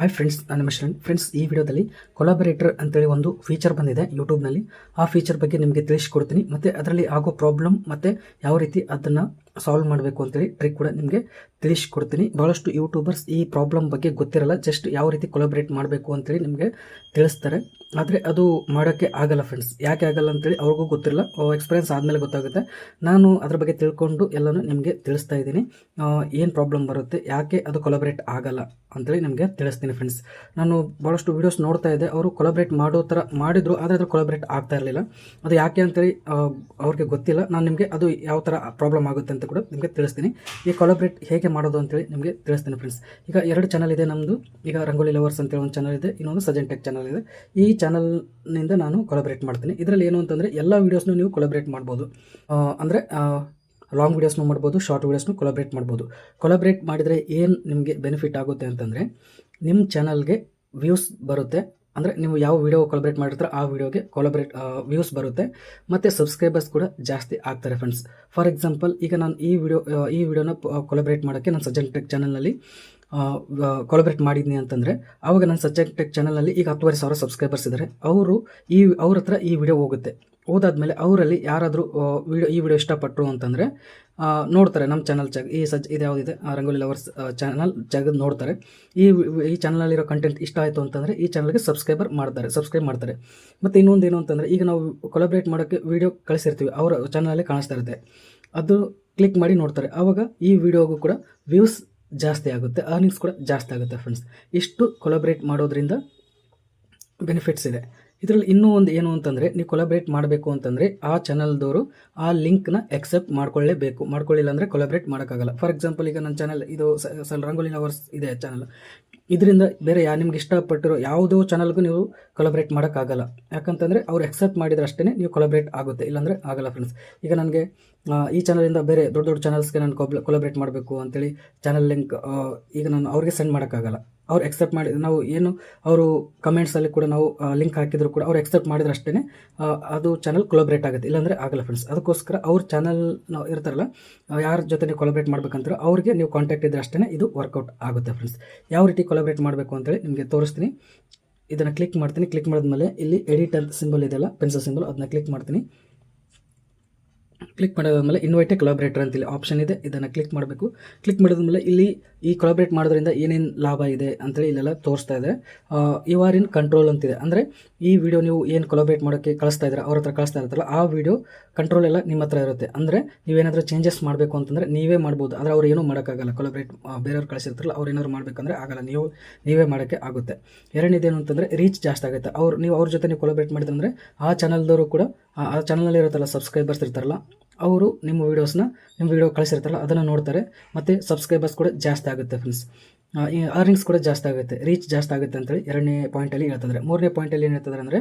Hi friends, ನಾನು ನಿಮ್ಮ friends. ಈ ವಿಡಿಯೋದಲ್ಲಿ ಕೊಲಾಬರೇಟರ್ ಅಂತೇಳಿ ಒಂದು ಫೀಚರ್ ಬಂದಿದೆ ಯೂಟ್ಯೂಬ್ನಲ್ಲಿ. ಆ ಫೀಚರ್ ಬಗ್ಗೆ ನಿಮಗೆ ತಿಳಿಸ್ಕೊಡ್ತೀನಿ, ಮತ್ತು ಅದರಲ್ಲಿ ಆಗೋ ಪ್ರಾಬ್ಲಮ್ ಮತ್ತು ಯಾವ ರೀತಿ ಅದನ್ನು ಸಾಲ್ವ್ ಮಾಡಬೇಕು ಅಂತೇಳಿ ಟ್ರಿಕ್ ಕೂಡ ನಿಮಗೆ ತಿಳಿಸ್ಕೊಡ್ತೀನಿ. ಭಾಳಷ್ಟು ಯೂಟ್ಯೂಬರ್ಸ್ ಈ ಪ್ರಾಬ್ಲಮ್ ಬಗ್ಗೆ ಗೊತ್ತಿರಲ್ಲ, ಜಸ್ಟ್ ಯಾವ ರೀತಿ ಕೊಲಾಬರೇಟ್ ಮಾಡಬೇಕು ಅಂತೇಳಿ ನಿಮಗೆ ತಿಳಿಸ್ತಾರೆ. ಆದರೆ ಅದು ಮಾಡೋಕ್ಕೆ ಆಗಲ್ಲ ಫ್ರೆಂಡ್ಸ್. ಯಾಕೆ ಆಗಲ್ಲ ಅಂತೇಳಿ ಅವ್ರಿಗೂ ಗೊತ್ತಿರಲ್ಲ, ಎಕ್ಸ್ಪೀರಿಯನ್ಸ್ ಆದಮೇಲೆ ಗೊತ್ತಾಗುತ್ತೆ. ನಾನು ಅದ್ರ ಬಗ್ಗೆ ತಿಳ್ಕೊಂಡು ಎಲ್ಲನೂ ನಿಮಗೆ ತಿಳಿಸ್ತಾ ಇದ್ದೀನಿ. ಏನು ಪ್ರಾಬ್ಲಮ್ ಬರುತ್ತೆ, ಯಾಕೆ ಅದು ಕೊಲಾಬರೇಟ್ ಆಗಲ್ಲ ಅಂತೇಳಿ ನಿಮಗೆ ತಿಳಿಸ್ತೀನಿ ಫ್ರೆಂಡ್ಸ್. ನಾನು ಭಾಳಷ್ಟು ವೀಡಿಯೋಸ್ ನೋಡ್ತಾ ಇದ್ದೆ, ಅವರು ಕೊಲಾಬರೇಟ್ ಮಾಡೋ ಥರ ಮಾಡಿದ್ರು, ಆದರೆ ಅದು ಕೊಲಾಬರೇಟ್ ಆಗ್ತಾ ಇರಲಿಲ್ಲ. ಅದು ಯಾಕೆ ಅಂತೇಳಿ ಅವ್ರಿಗೆ ಗೊತ್ತಿಲ್ಲ. ನಾನು ನಿಮಗೆ ಅದು ಯಾವ ಥರ ಪ್ರಾಬ್ಲಮ್ ಆಗುತ್ತೆ ಅಂತ ಕೂಡ ನಿಮಗೆ ತಿಳಿಸ್ತೀನಿ. ಈ ಕೊಲಾಬರೇಟ್ ಹೇಗೆ ಮಾಡೋದು ಅಂತೇಳಿ ನಿಮಗೆ ತಿಳಿಸ್ತೀನಿ ಫ್ರೆಂಡ್ಸ್. ಈಗ 2 ಚಾನಲ್ ಇದೆ ನಮ್ಮದು. ಈಗ ರಂಗೋಲಿ ಲವರ್ಸ್ ಅಂತೇಳಿ ಒಂದು ಚಾನಲ್ ಇದೆ, ಇನ್ನೊಂದು ಸಜೆನ್ ಟೆಕ್ ಚಾನಲ್ ಇದೆ. ಈ ಚಾನಲ್ನಿಂದ ನಾನು ಕೊಲಾಬರೇಟ್ ಮಾಡ್ತೀನಿ. ಇದರಲ್ಲಿ ಏನು ಅಂತಂದರೆ ಎಲ್ಲ ವೀಡಿಯೋಸ್ನು ನೀವು ಕೊಲಾಬರೇಟ್ ಮಾಡ್ಬೋದು. ಅಂದರೆ ಲಾಂಗ್ ವೀಡಿಯೋಸ್ನು ಮಾಡ್ಬೋದು, ಶಾರ್ಟ್ ವೀಡಿಯೋಸ್ನು ಕೊಲಾಬರೇಟ್ ಮಾಡ್ಬೋದು. ಕೊಲಾಬರೇಟ್ ಮಾಡಿದರೆ ಏನು ನಿಮಗೆ ಬೆನಿಫಿಟ್ ಆಗುತ್ತೆ ಅಂತಂದರೆ, ನಿಮ್ಮ ಚಾನಲ್ಗೆ ವ್ಯೂಸ್ ಬರುತ್ತೆ. ಅಂದರೆ ನೀವು ಯಾವ ವೀಡಿಯೋ ಕೊಲಾಬರೇಟ್ ಮಾಡಿರ್ತಾರೆ ಆ ವೀಡಿಯೋಗೆ ವ್ಯೂಸ್ ಬರುತ್ತೆ, ಮತ್ತು ಸಬ್ಸ್ಕ್ರೈಬರ್ಸ್ ಕೂಡ ಜಾಸ್ತಿ ಆಗ್ತಾರೆ ಫ್ರೆಂಡ್ಸ್. ಫಾರ್ ಎಕ್ಸಾಂಪಲ್, ಈಗ ನಾನು ಈ ವಿಡಿಯೋನ ಕೊಲಾಬರೇಟ್ ಮಾಡೋಕ್ಕೆ ನಾನು ಸಜೆನ್ ಟೆಕ್ ಚಾನಲ್ನಲ್ಲಿ ಕೊಲಾಬರೇಟ್ ಮಾಡಿದ್ನಿ ಅಂತಂದರೆ, ಆವಾಗ ನನ್ನ ಸಜೆನ್ ಟೆಕ್ ಚಾನಲ್ನಲ್ಲಿ ಈಗ 10,500 ಸಬ್ಸ್ಕ್ರೈಬರ್ಸ್ ಇದ್ದಾರೆ. ಅವ್ರ ಹತ್ರ ಈ ವಿಡಿಯೋ ಹೋಗುತ್ತೆ. ಹೋದಾದ್ಮೇಲೆ ಅವರಲ್ಲಿ ಯಾರಾದರೂ ಈ ವಿಡಿಯೋ ಇಷ್ಟಪಟ್ಟರು ಅಂತಂದರೆ ನೋಡ್ತಾರೆ ನಮ್ಮ ಚಾನಲ್ ಇದು ಯಾವುದಿದೆ ರಂಗೋಲಿ ಲವರ್ಸ್ ಚಾನಲ್ ತೆಗೆದು ನೋಡ್ತಾರೆ. ಈ ಚಾನಲಲ್ಲಿರೋ ಕಂಟೆಂಟ್ ಇಷ್ಟ ಆಯಿತು ಅಂತಂದರೆ ಈ ಚಾನಲ್ಗೆ ಸಬ್ಸ್ಕ್ರೈಬ್ ಮಾಡ್ತಾರೆ. ಮತ್ತು ಇನ್ನೊಂದು ಏನು ಅಂತಂದರೆ, ಈಗ ನಾವು ಕೊಲಾಬರೇಟ್ ಮಾಡೋಕ್ಕೆ ವೀಡಿಯೋ ಕಳಿಸಿರ್ತೀವಿ, ಅವರ ಚಾನಲಲ್ಲಿ ಕಾಣಿಸ್ತಾ ಇರುತ್ತೆ, ಅದು ಕ್ಲಿಕ್ ಮಾಡಿ ನೋಡ್ತಾರೆ. ಆವಾಗ ಈ ವಿಡಿಯೋಗೂ ಕೂಡ ವ್ಯೂಸ್ ಜಾಸ್ತಿ ಆಗುತ್ತೆ, ಅರ್ನಿಂಗ್ಸ್ ಕೂಡ ಜಾಸ್ತಿ ಆಗುತ್ತೆ ಫ್ರೆಂಡ್ಸ್. ಇಷ್ಟು ಕೊಲಾಬರೇಟ್ ಮಾಡೋದ್ರಿಂದ ಬೆನಿಫಿಟ್ಸ್ ಇದೆ. ಇದರಲ್ಲಿ ಇನ್ನೂ ಒಂದು ಏನು ಅಂತಂದರೆ, ನೀವು ಕೊಲಾಬರೇಟ್ ಮಾಡಬೇಕು ಅಂತಂದರೆ ಆ ಚಾನಲ್ದವರು ಆ ಲಿಂಕ್ನ ಎಕ್ಸೆಪ್ಟ್ ಮಾಡ್ಕೊಳ್ಳಿಲ್ಲ ಅಂದರೆ ಕೊಲಾಬರೇಟ್ ಮಾಡೋಕ್ಕಾಗಲ್ಲ. ಫಾರ್ ಎಕ್ಸಾಂಪಲ್, ಈಗ ನನ್ನ ಚಾನಲ್ ಇದು ರಂಗೋಲಿ ಲವರ್ಸ್ ಇದೆ ಚಾನಲ್, ಇದರಿಂದ ಬೇರೆ ನಿಮ್ಗೆ ಇಷ್ಟಪಟ್ಟಿರೋ ಯಾವುದೋ ಚಾನಲ್ಗೂ ನೀವು ಕೊಲಾಬರೇಟ್ ಮಾಡೋಕ್ಕಾಗಲ್ಲ. ಯಾಕಂತಂದರೆ ಅವ್ರು ಎಕ್ಸೆಪ್ಟ್ ಮಾಡಿದ್ರೆ ಅಷ್ಟೇ ನೀವು ಕೊಲಾಬರೇಟ್ ಆಗುತ್ತೆ, ಇಲ್ಲಾಂದರೆ ಆಗಲ್ಲ ಫ್ರೆಂಡ್ಸ್. ಈಗ ನನಗೆ ಈ ಚಾನಲಿಂದ ಬೇರೆ ದೊಡ್ಡ ಚಾನಲ್ಸ್ಗೆ ನಾನು ಕೊಲಾಬರೇಟ್ ಮಾಡಬೇಕು ಅಂತೇಳಿ ಚಾನಲ್ ಲಿಂಕ್ ಈಗ ನಾನು ಅವ್ರಿಗೆ ಸೆಂಡ್ ಮಾಡೋಕ್ಕಾಗಲ್ಲ. ಅವ್ರು ಎಕ್ಸೆಪ್ಟ್ ಮಾಡಿ, ನಾವು ಏನು ಅವರು ಕಮೆಂಟ್ಸಲ್ಲಿ ಕೂಡ ನಾವು ಲಿಂಕ್ ಹಾಕಿದ್ರು ಕೂಡ ಅವ್ರು ಎಕ್ಸೆಪ್ಟ್ ಮಾಡಿದ್ರೆ ಅಷ್ಟೇ ಅದು ಚಾನಲ್ ಕೊಲಾಬರೇಟ್ ಆಗುತ್ತೆ, ಇಲ್ಲಾಂದರೆ ಆಗಲ್ಲ ಫ್ರೆಂಡ್ಸ್. ಅದಕ್ಕೋಸ್ಕರ ಅವ್ರ ಚಾನಲ್ ಇರ್ತಾರಲ್ಲ, ಯಾರ ಜೊತೆ ನೀವು ಕೊಲಾಬರೇಟ್ ಮಾಡ್ಬೇಕಂದ್ರೆ ಅವ್ರಿಗೆ ನೀವು ಕಾಂಟ್ಯಾಕ್ಟ್ ಇದ್ರೆ ಅಷ್ಟೇ ಇದು ವರ್ಕೌಟ್ ಆಗುತ್ತೆ ಫ್ರೆಂಡ್ಸ್. ಯಾವ ರೀತಿ ಕೊಲಾಬರೇಟ್ ಮಾಡಬೇಕು ಅಂತೇಳಿ ನಿಮಗೆ ತೋರಿಸ್ತೀನಿ. ಇದನ್ನು ಕ್ಲಿಕ್ ಮಾಡ್ತೀನಿ. ಕ್ಲಿಕ್ ಮಾಡಿದ್ಮೇಲೆ ಇಲ್ಲಿ ಎಡಿಟ್ ಅಂತ ಸಿಂಬಲ್ ಇದೆಯಲ್ಲ, ಪೆನ್ಸಿಲ್ ಸಿಂಬಲ್, ಅದನ್ನ ಕ್ಲಿಕ್ ಮಾಡ್ತೀನಿ. ಕ್ಲಿಕ್ ಮಾಡಿದ್ಮೇಲೆ ಇನ್ವೈಟೆ ಕೊಲಾಬರೇಟರ್ ಅಂತೇಳಿ ಆಪ್ಷನ್ ಇದೆ, ಇದನ್ನು ಕ್ಲಿಕ್ ಮಾಡಬೇಕು. ಕ್ಲಿಕ್ ಮಾಡಿದ್ಮೇಲೆ ಇಲ್ಲಿ ಈ ಕೊಲಾಬರೇಟ್ ಮಾಡೋದ್ರಿಂದ ಏನೇನು ಲಾಭ ಇದೆ ಅಂತೇಳಿ ಇಲ್ಲೆಲ್ಲ ತೋರಿಸ್ತಾ ಇದೆ. ಯು ಆರ್ ಇನ್ ಕಂಟ್ರೋಲ್ ಅಂತಿದೆ. ಅಂದರೆ ಈ ವಿಡಿಯೋ ನೀವು ಏನು ಕೊಲಾಬರೇಟ್ ಮಾಡೋಕ್ಕೆ ಕಳಿಸ್ತಾ ಇದ್ದೀರಾ, ಅವ್ರ ಹತ್ರ ಕಳಿಸ್ತಾ ಇರ್ತಾರಲ್ಲ, ಆ ವಿಡಿಯೋ ಕಂಟ್ರೋಲ್ ಎಲ್ಲ ನಿಮ್ಮ ಹತ್ರ ಇರುತ್ತೆ. ಅಂದರೆ ನೀವೇನಾದರೂ ಚೇಂಜಸ್ ಮಾಡಬೇಕು ಅಂತಂದರೆ ನೀವೇ ಮಾಡ್ಬೋದು, ಆದರೆ ಅವ್ರು ಏನೂ ಮಾಡೋಕ್ಕಾಗಲ್ಲ. ಕೊಲಾಬರೇಟ್ ಬೇರೆಯವ್ರು ಕಳಿಸಿರ್ತಾರಲ್ಲ, ಅವ್ರು ಏನಾದ್ರು ಮಾಡಬೇಕಂದ್ರೆ ಆಗಲ್ಲ, ನೀವೇ ಮಾಡೋಕ್ಕೆ ಆಗುತ್ತೆ. ಎರಡನೇದೇನು ಅಂತಂದರೆ ರೀಚ್ ಜಾಸ್ತಿ ಆಗುತ್ತೆ. ನೀವು ಅವ್ರ ಜೊತೆ ನೀವು ಕೊಲಾಬರೇಟ್ ಮಾಡಿದ್ರೆ ಆ ಚಾನಲ್ದವರು ಕೂಡ ಆ ಚಾನಲಲ್ಲಿ ಇರುತ್ತಲ್ಲ, ಸಬ್ಸ್ಕ್ರೈಬರ್ಸ್ ಇರ್ತಾರಲ್ಲ, ಅವರು ನಿಮ್ಮ ವಿಡಿಯೋ ಕಳಿಸಿರ್ತಾರಲ್ಲ ಅದನ್ನು ನೋಡ್ತಾರೆ, ಮತ್ತು ಸಬ್ಸ್ಕ್ರೈಬರ್ಸ್ ಕೂಡ ಜಾಸ್ತಿ ಆಗುತ್ತೆ ಫ್ರೆಂಡ್ಸ್. ಅರ್ನಿಂಗ್ಸ್ ಕೂಡ ಜಾಸ್ತಿ ಆಗುತ್ತೆ, ರೀಚ್ ಜಾಸ್ತಿ ಆಗುತ್ತೆ ಅಂತೇಳಿ 2ನೇ ಪಾಯಿಂಟಲ್ಲಿ ಹೇಳ್ತಿದ್ದಾರೆ. 3ನೇ ಪಾಯಿಂಟಲ್ಲಿ ಏನು ಹೇಳ್ತಿದ್ದಾರೆ ಅಂದರೆ,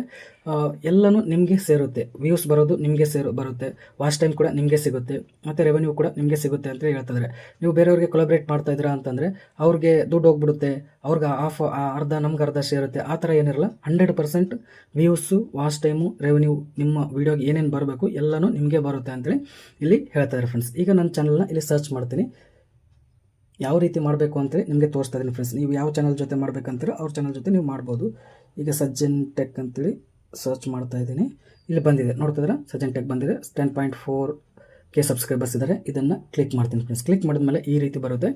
ಎಲ್ಲನೂ ನಿಮಗೆ ಸೇರುತ್ತೆ, ವ್ಯೂಸ್ ಬರೋದು ನಿಮಗೆ ಬರುತ್ತೆ, ವಾಚ್ ಟೈಮ್ ಕೂಡ ನಿಮಗೆ ಸಿಗುತ್ತೆ, ಮತ್ತು ರೆವೆನ್ಯೂ ಕೂಡ ನಿಮಗೆ ಸಿಗುತ್ತೆ ಅಂತೇಳಿ ಹೇಳ್ತಿದ್ದಾರೆ. ನೀವು ಬೇರೆಯವ್ರಿಗೆ ಕೊಲಾಬರೇಟ್ ಮಾಡ್ತಾ ಇದ್ದೀರಾ ಅಂತಂದರೆ ಅವ್ರಿಗೆ ದುಡ್ಡು ಹೋಗ್ಬಿಡುತ್ತೆ, ಅವ್ರಿಗೆ ಅರ್ಧ ನಮ್ಗೆ ಅರ್ಧ ಸೇರುತ್ತೆ, ಆ ಥರ ಏನಿರಲ್ಲ. 100% ವ್ಯೂಸು, ವಾಚ್ ಟೈಮು, ರೆವೆನ್ಯೂ ನಿಮ್ಮ ವೀಡಿಯೋಗೆ ಏನೇನು ಬರಬೇಕು ಎಲ್ಲನೂ ನಿಮಗೆ ಬರುತ್ತೆ ಅಂತೇಳಿ ಇಲ್ಲಿ ಹೇಳ್ತಾರೆ ಫ್ರೆಂಡ್ಸ್. ಈಗ ನನ್ನ ಚಾನಲ್ನ ಇಲ್ಲಿ ಸರ್ಚ್ ಮಾಡ್ತೀನಿ, ಯಾವ ರೀತಿ ಮಾಡಬೇಕು ಅಂತೇಳಿ ನಿಮಗೆ ತೋರಿಸ್ತಾ ಇದ್ದೀನಿ ಫ್ರೆಂಡ್ಸ್. ನೀವು ಯಾವ ಚಾನಲ್ ಜೊತೆ ಮಾಡಬೇಕಂತೀರೋ ಅವ್ರ ಚಾನಲ್ ಜೊತೆ ನೀವು ಮಾಡ್ಬೋದು. ಈಗ ಸಜ್ಜನ್ ಟೆಕ್ ಅಂತೇಳಿ ಸರ್ಚ್ ಮಾಡ್ತಾ ಇದ್ದೀನಿ, ಇಲ್ಲಿ ಬಂದಿದೆ ನೋಡ್ತಿದ್ರೆ, ಸಜ್ಜನ್ ಟೆಕ್ ಬಂದಿದೆ. 10.4K ಸಬ್ಸ್ಕ್ರೈಬರ್ಸ್ ಇದ್ದಾರೆ. ಇದನ್ನು ಕ್ಲಿಕ್ ಮಾಡ್ತೀನಿ ಫ್ರೆಂಡ್ಸ್. ಕ್ಲಿಕ್ ಮಾಡಿದ್ಮೇಲೆ ಈ ರೀತಿ ಬರುತ್ತೆ.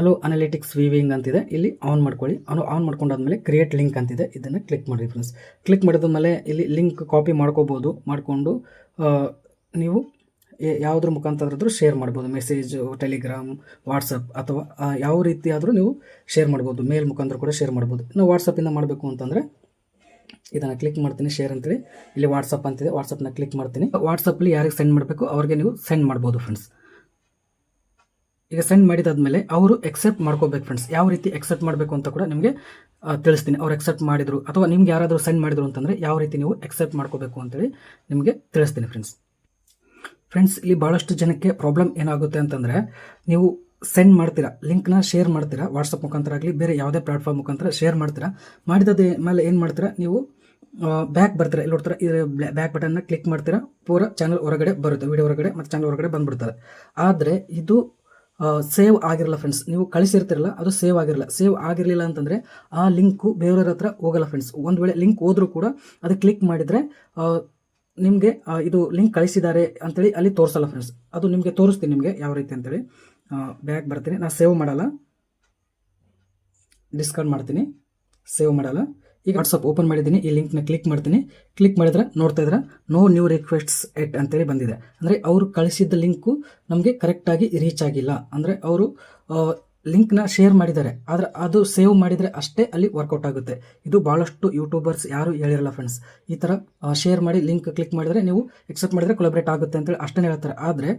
ಅಲೋ ಅನಾಲಿಟಿಕ್ಸ್ ವೀವಿಂಗ್ ಅಂತಿದೆ, ಇಲ್ಲಿ ಆನ್ ಮಾಡ್ಕೊಳ್ಳಿ. ಆನ್ ಮಾಡ್ಕೊಂಡಾದ್ಮೇಲೆ ಕ್ರಿಯೇಟ್ ಲಿಂಕ್ ಅಂತಿದೆ, ಇದನ್ನು ಕ್ಲಿಕ್ ಮಾಡಿ ಫ್ರೆಂಡ್ಸ್. ಕ್ಲಿಕ್ ಮಾಡಿದ್ಮೇಲೆ ಇಲ್ಲಿ ಲಿಂಕ್ ಕಾಪಿ ಮಾಡಿಕೊಂಡು ನೀವು ಯಾವುದ್ರ ಮುಖಾಂತರ ಶೇರ್ ಮಾಡ್ಬೋದು. ಮೆಸೇಜು, ಟೆಲಿಗ್ರಾಮ್, ವಾಟ್ಸಪ್ ಅಥವಾ ಯಾವ ರೀತಿ ಆದರೂ ನೀವು ಶೇರ್ ಮಾಡ್ಬೋದು. ಮೇಲ್ ಮುಖಾಂತರ ಕೂಡ ಶೇರ್ ಮಾಡ್ಬೋದು. ನಾವು ವಾಟ್ಸಪ್ಪಿಂದ ಮಾಡಬೇಕು ಅಂತಂದರೆ ಇದನ್ನು ಕ್ಲಿಕ್ ಮಾಡ್ತೀನಿ, ಶೇರ್ ಅಂತೇಳಿ. ಇಲ್ಲಿ ವಾಟ್ಸಪ್ ಅಂತಿದೆ, ವಾಟ್ಸಪ್ನ ಕ್ಲಿಕ್ ಮಾಡ್ತೀನಿ. ವಾಟ್ಸಪ್ಪಲ್ಲಿ ಯಾರಿಗೆ ಸೆಂಡ್ ಮಾಡಬೇಕು ಅವ್ರಿಗೆ ನೀವು ಸೆಂಡ್ ಮಾಡ್ಬೋದು ಫ್ರೆಂಡ್ಸ್. ಈಗ ಸೆಂಡ್ ಮಾಡಿದಾದ್ಮೇಲೆ ಅವರು ಎಕ್ಸೆಪ್ಟ್ ಮಾಡ್ಕೋಬೇಕು ಫ್ರೆಂಡ್ಸ್. ಯಾವ ರೀತಿ ಎಕ್ಸೆಪ್ಟ್ ಮಾಡಬೇಕು ಅಂತ ಕೂಡ ನಿಮಗೆ ತಿಳಿಸ್ತೀನಿ. ಅವ್ರು ಎಕ್ಸೆಪ್ಟ್ ಮಾಡಿದ್ರು ಅಥವಾ ನಿಮ್ಗೆ ಯಾರಾದರೂ ಸೆಂಡ್ ಮಾಡಿದ್ರು ಅಂತಂದರೆ ಯಾವ ರೀತಿ ನೀವು ಎಕ್ಸೆಪ್ಟ್ ಮಾಡ್ಕೋಬೇಕು ಅಂತೇಳಿ ನಿಮಗೆ ತಿಳಿಸ್ತೀನಿ ಫ್ರೆಂಡ್ಸ್. ಇಲ್ಲಿ ಭಾಳಷ್ಟು ಜನಕ್ಕೆ ಪ್ರಾಬ್ಲಮ್ ಏನಾಗುತ್ತೆ ಅಂತಂದರೆ, ನೀವು ಸೆಂಡ್ ಮಾಡ್ತೀರಾ, ಲಿಂಕ್ನ ಶೇರ್ ಮಾಡ್ತೀರಾ, ವಾಟ್ಸಪ್ ಮುಖಾಂತರ ಆಗಲಿ ಬೇರೆ ಯಾವುದೇ ಪ್ಲಾಟ್ಫಾರ್ಮ್ ಮುಖಾಂತರ ಶೇರ್ ಮಾಡ್ತೀರಾ. ಮಾಡಿದ ಮೇಲೆ ಏನು ಮಾಡ್ತೀರಾ, ನೀವು ಬ್ಯಾಕ್ ಬರ್ತೀರಾ, ಇಲ್ಲಿ ನೋಡ್ತೀರಾ, ಇದು ಬ್ಯಾಕ್ ಬಟನ್ನ ಕ್ಲಿಕ್ ಮಾಡ್ತೀರಾ, ಪೂರ ಚಾನಲ್ ಹೊರಗಡೆ ಬರುತ್ತೆ, ವಿಡಿಯೋ ಹೊರಗಡೆ ಮತ್ತು ಚಾನಲ್ ಹೊರಗಡೆ ಬಂದ್ಬಿಡ್ತಾರೆ. ಆದರೆ ಇದು ಸೇವ್ ಆಗಿರಲ್ಲ ಫ್ರೆಂಡ್ಸ್. ನೀವು ಕಳಿಸಿರ್ತಿರಲ್ಲ ಅದು ಸೇವ್ ಆಗಿರಲ್ಲ. ಸೇವ್ ಆಗಿರಲಿಲ್ಲ ಅಂತಂದರೆ ಆ ಲಿಂಕು ಬೇರೆಯವ್ರ ಹತ್ರ ಹೋಗಲ್ಲ ಫ್ರೆಂಡ್ಸ್. ಒಂದು ವೇಳೆ ಲಿಂಕ್ ಹೋದರೂ ಕೂಡ ಅದು ಕ್ಲಿಕ್ ಮಾಡಿದರೆ ನಿಮಗೆ ಇದು ಲಿಂಕ್ ಕಳಿಸಿದ್ದಾರೆ ಅಂತೇಳಿ ಅಲ್ಲಿ ತೋರಿಸಲ್ಲ ಫ್ರೆಂಡ್ಸ್. ಅದು ನಿಮಗೆ ತೋರಿಸ್ತೀನಿ ನಿಮಗೆ ಯಾವ ರೀತಿ ಅಂತೇಳಿ. ಬ್ಯಾಕ್ ಬರ್ತೀನಿ. ನಾನು ಸೇವ್ ಮಾಡಲ್ಲ, ಡಿಸ್ಕಾರ್ಡ್ ಮಾಡ್ತೀನಿ, ಸೇವ್ ಮಾಡಲ್ಲ. ಈಗ ವಾಟ್ಸಪ್ ಓಪನ್ ಮಾಡಿದ್ದೀನಿ, ಈ ಲಿಂಕ್ನ ಕ್ಲಿಕ್ ಮಾಡ್ತೀನಿ. ಕ್ಲಿಕ್ ಮಾಡಿದ್ರೆ ನೋಡ್ತಾ ಇದ್ರೆ ನೋ ನ್ಯೂ ರಿಕ್ವೆಸ್ಟ್ಸ್ ಎಟ್ ಅಂತೇಳಿ ಬಂದಿದೆ. ಅಂದರೆ ಅವರು ಕಳಿಸಿದ್ದ ಲಿಂಕು ನಮಗೆ ಕರೆಕ್ಟಾಗಿ ರೀಚ್ ಆಗಿಲ್ಲ. ಅಂದರೆ ಅವರು ಲಿಂಕ್ನ ಶೇರ್ ಮಾಡಿದ್ದಾರೆ, ಆದರೆ ಅದು ಸೇವ್ ಮಾಡಿದರೆ ಅಷ್ಟೇ ಅಲ್ಲಿ ವರ್ಕೌಟ್ ಆಗುತ್ತೆ. ಇದು ಭಾಳಷ್ಟು ಯೂಟ್ಯೂಬರ್ಸ್ ಯಾರು ಹೇಳಿರಲ್ಲ ಫ್ರೆಂಡ್ಸ್. ಈ ಥರ ಶೇರ್ ಮಾಡಿ ಲಿಂಕ್ ಕ್ಲಿಕ್ ಮಾಡಿದರೆ ನೀವು ಎಕ್ಸೆಪ್ಟ್ ಮಾಡಿದರೆ ಕೊಲಾಬ್ರೇಟ್ ಆಗುತ್ತೆ ಅಂತೇಳಿ ಅಷ್ಟೇ ಹೇಳ್ತಾರೆ. ಆದರೆ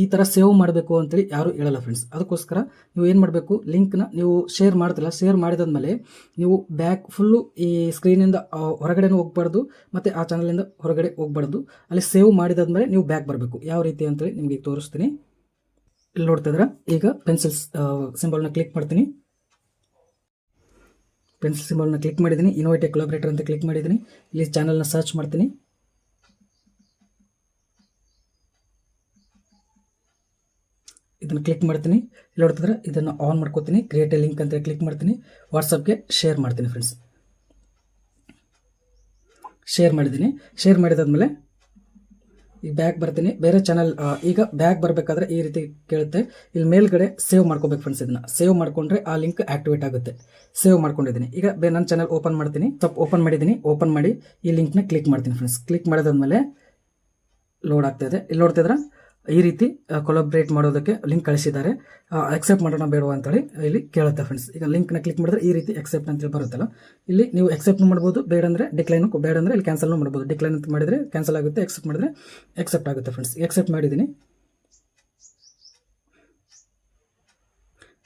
ಈ ಥರ ಸೇವ್ ಮಾಡಬೇಕು ಅಂತೇಳಿ ಯಾರು ಹೇಳಲ್ಲ ಫ್ರೆಂಡ್ಸ್. ಅದಕ್ಕೋಸ್ಕರ ನೀವು ಏನು ಮಾಡಬೇಕು, ಲಿಂಕ್ನ ನೀವು ಶೇರ್ ಮಾಡ್ತಿಲ್ಲ, ಶೇರ್ ಮಾಡಿದಾದ್ಮೇಲೆ ನೀವು ಬ್ಯಾಕ್ ಫುಲ್ಲು ಈ ಸ್ಕ್ರೀನಿಂದ ಹೊರಗಡೆನೂ ಹೋಗ್ಬಾರ್ದು ಮತ್ತು ಆ ಚಾನಲಿಂದ ಹೊರಗಡೆ ಹೋಗ್ಬಾರ್ದು. ಅಲ್ಲಿ ಸೇವ್ ಮಾಡಿದಾದ್ಮೇಲೆ ನೀವು ಬ್ಯಾಕ್ ಬರಬೇಕು. ಯಾವ ರೀತಿ ಅಂತೇಳಿ ನಿಮಗೆ ತೋರಿಸ್ತೀನಿ. ಇಲ್ಲಿ ನೋಡ್ತಿದ್ರೆ ಈಗ ಪೆನ್ಸಿಲ್ಸ್ ಸಿಂಬಲ್ನ ಕ್ಲಿಕ್ ಮಾಡ್ತೀನಿ. ಪೆನ್ಸಿಲ್ ಸಿಂಬಲ್ನ ಕ್ಲಿಕ್ ಮಾಡಿದ್ದೀನಿ. ಇನೋವೇಟಿವ್ ಕೊಲಾಬ್ರೇಟರ್ ಅಂತ ಕ್ಲಿಕ್ ಮಾಡಿದ್ದೀನಿ. ಇಲ್ಲಿ ಚಾನಲ್ನ ಸರ್ಚ್ ಮಾಡ್ತೀನಿ. ಇದನ್ನು ಕ್ಲಿಕ್ ಮಾಡ್ತೀನಿ. ಇಲ್ಲಿ ನೋಡ್ತಿದ್ರೆ ಇದನ್ನು ಆನ್ ಮಾಡ್ಕೋತೀನಿ. ಕ್ರಿಯೇಟ್ ಎ ಲಿಂಕ್ ಅಂತ ಕ್ಲಿಕ್ ಮಾಡ್ತೀನಿ. ವಾಟ್ಸಪ್ಗೆ ಶೇರ್ ಮಾಡ್ತೀನಿ ಫ್ರೆಂಡ್ಸ್. ಶೇರ್ ಮಾಡಿದ್ದೀನಿ. ಶೇರ್ ಮಾಡಿದಾದ್ಮೇಲೆ ಈಗ ಬ್ಯಾಕ್ ಬರ್ತೀನಿ. ಬೇರೆ ಚಾನಲ್ ಈಗ ಬ್ಯಾಕ್ ಬರಬೇಕಾದ್ರೆ ಈ ರೀತಿ ಕೇಳುತ್ತೆ. ಇಲ್ಲಿ ಮೇಲ್ಗಡೆ ಸೇವ್ ಮಾಡ್ಕೋಬೇಕು ಫ್ರೆಂಡ್ಸ್. ಇದನ್ನ ಸೇವ್ ಮಾಡ್ಕೊಂಡ್ರೆ ಆ ಲಿಂಕ್ ಆಕ್ಟಿವೇಟ್ ಆಗುತ್ತೆ. ಸೇವ್ ಮಾಡ್ಕೊಂಡಿದ್ದೀನಿ. ಈಗ ನನ್ನ ಚಾನಲ್ ಓಪನ್ ಮಾಡ್ತೀನಿ. ಓಪನ್ ಮಾಡಿದ್ದೀನಿ. ಓಪನ್ ಮಾಡಿ ಈ ಲಿಂಕ್ನ ಕ್ಲಿಕ್ ಮಾಡ್ತೀನಿ ಫ್ರೆಂಡ್ಸ್. ಕ್ಲಿಕ್ ಮಾಡಿದಾದ್ಮೇಲೆ ಲೋಡ್ ಆಗ್ತಾ ಇದೆ. ಇಲ್ಲಿ ನೋಡ್ತಿದ್ರೆ ಈ ರೀತಿ ಕೊಲಾಬ್ರೇಟ್ ಮಾಡೋದಕ್ಕೆ ಲಿಂಕ್ ಕಳಿಸಿದ್ದಾರೆ. ಅಕ್ಸೆಪ್ಟ್ ಮಾಡೋಣ ಬೇಡವಾ ಅಂತೇಳಿ ಇಲ್ಲಿ ಕೇಳುತ್ತೆ ಫ್ರೆಂಡ್ಸ್. ಈಗ ಲಿಂಕ್ನ ಕ್ಲಿಕ್ ಮಾಡಿದ್ರೆ ಈ ರೀತಿ ಅಕ್ಸೆಪ್ಟ್ ಅಂತೇಳಿ ಬರುತ್ತಲ್ಲ, ಇಲ್ಲಿ ನೀವು ಅಕ್ಸೆಪ್ಟ್ ಮಾಡ್ಬೋದು, ಬೇಡಂದ್ರೆ ಡಿಕ್ಲೈನ್, ಬೇಡಂದ್ರೆ ಇಲ್ಲಿ ಕ್ಯಾನ್ಸಲ್ನು ಮಾಡ್ಬೋದು. ಡಿಕ್ಲೈನ್ ಅಂತ ಮಾಡಿದರೆ ಕ್ಯಾನ್ಸಲ್ ಆಗುತ್ತೆ, ಅಕ್ಸೆಪ್ಟ್ ಮಾಡಿದ್ರೆ ಅಕ್ಸೆಪ್ಟ್ ಆಗುತ್ತೆ ಫ್ರೆಂಡ್ಸ್. ಅಕ್ಸೆಪ್ಟ್ ಮಾಡಿದ್ದೀನಿ.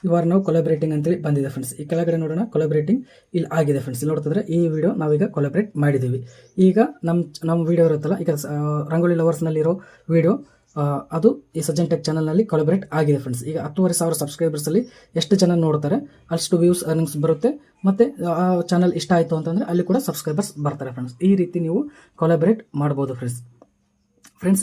ಯು ಆರ್ ನಾವು ಕೊಲಾಬ್ರೇಟಿಂಗ್ ಅಂತೇಳಿ ಬಂದಿದೆ ಫ್ರೆಂಡ್ಸ್. ಈ ಕೆಳಗಡೆ ನೋಡೋಣ, ಕೊಲಾಬ್ರೇಟಿಂಗ್ ಇಲ್ಲಿ ಆಗಿದೆ ಫ್ರೆಂಡ್ಸ್. ಇಲ್ಲಿ ನೋಡ್ತಿದ್ರೆ ಈ ವಿಡಿಯೋ ನಾವೀಗ ಕೊಲಾಬ್ರೇಟ್ ಮಾಡಿದ್ದೀವಿ. ಈಗ ನಮ್ಮ ವಿಡಿಯೋ ಇರುತ್ತಲ್ಲ, ಈಗ ರಂಗೋಲಿ ಲವರ್ಸ್ನಲ್ಲಿರೋ ವಿಡಿಯೋ ಅದು ಈ ಸಜ್ಜನ್ ಟೆಕ್ ಚಾನಲ್ನಲ್ಲಿ ಕೊಲಾಬ್ರೇಟ್ ಆಗಿದೆ ಫ್ರೆಂಡ್ಸ್. ಈಗ 10,500 ಸಬ್ಸ್ಕ್ರೈಬರ್ಸಲ್ಲಿ ಎಷ್ಟು ಜನ ನೋಡ್ತಾರೆ ಅಷ್ಟು ವ್ಯೂಸ್ ಅರ್ನಿಂಗ್ಸ್ ಬರುತ್ತೆ. ಮತ್ತು ಆ ಚಾನಲ್ ಇಷ್ಟ ಆಯಿತು ಅಂತಂದರೆ ಅಲ್ಲಿ ಕೂಡ ಸಬ್ಸ್ಕ್ರೈಬರ್ಸ್ ಬರ್ತಾರೆ ಫ್ರೆಂಡ್ಸ್. ಈ ರೀತಿ ನೀವು ಕೊಲಾಬ್ರೇಟ್ ಮಾಡ್ಬೋದು ಫ್ರೆಂಡ್ಸ್.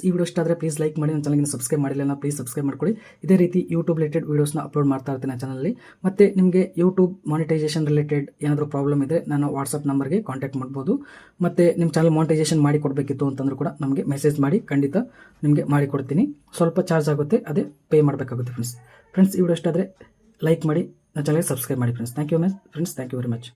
ಈ ವಿಡಿಯೋ ಇಷ್ಟ ಆದರೆ ಪ್ಲೀಸ್ ಲೈಕ್ ಮಾಡಿ. ನನ್ನ ಚಾನಲ್ಗೆ ಸಬ್ಸ್ಕ್ರೈಬ್ ಮಾಡಿಲ್ಲ ಪ್ಲೀಸ್ ಸಬ್ಸ್ಕ್ರೈಬ್ ಮಾಡ್ಕೊಳ್ಳಿ. ಇದೇ ರೀತಿ ಯೂಟ್ಯೂಬ್ ರಿಲೇಟೆಡ್ ವೀಡಿಯೋಸ್ನ ಅಪ್ಲೋಡ್ ಮಾಡ್ತಾ ಇರ್ತೀನಿ ನನ್ನ ಚಾನಲಲ್ಲಿ. ಮತ್ತು ನಿಮಗೆ ಯೂಟ್ಯೂಬ್ ಮಾನಿಟೈಸೇಷನ್ ರಿಲೇಟೆಡ್ ಏನಾದರೂ ಪ್ರಾಬ್ಲಮ್ ಇದ್ದರೆ ನಾನು ವಾಟ್ಸಪ್ ನಂಬರ್ಗೆ ಕಾಂಟ್ಯಾಕ್ಟ್ ಮಾಡ್ಬೋದು. ಮತ್ತು ನಿಮ್ಮ ಚಾನಲ್ ಮಾನಿಟೈಸೇಷನ್ ಮಾಡಿ ಕೊಡಬೇಕಿತ್ತು ಅಂತಂದ್ರೂ ಕೂಡ ನಮಗೆ ಮೆಸೇಜ್ ಮಾಡಿ, ಖಂಡಿತ ನಿಮಗೆ ಮಾಡಿಕೊಡ್ತೀನಿ. ಸ್ವಲ್ಪ ಚಾರ್ಜ್ ಆಗುತ್ತೆ, ಅದೇ ಪೇ ಮಾಡಬೇಕಾಗುತ್ತೆ ಫ್ರೆಂಡ್ಸ್. ಈ ವಿಡಿಯೋ ಇಷ್ಟ ಆದರೆ ಲೈಕ್ ಮಾಡಿ, ನನ್ನ ಚಾನಲ್ಗೆ ಸಬ್ಸ್ಕ್ರೈಬ್ ಮಾಡಿ friends. Thank you friends, thank you very much.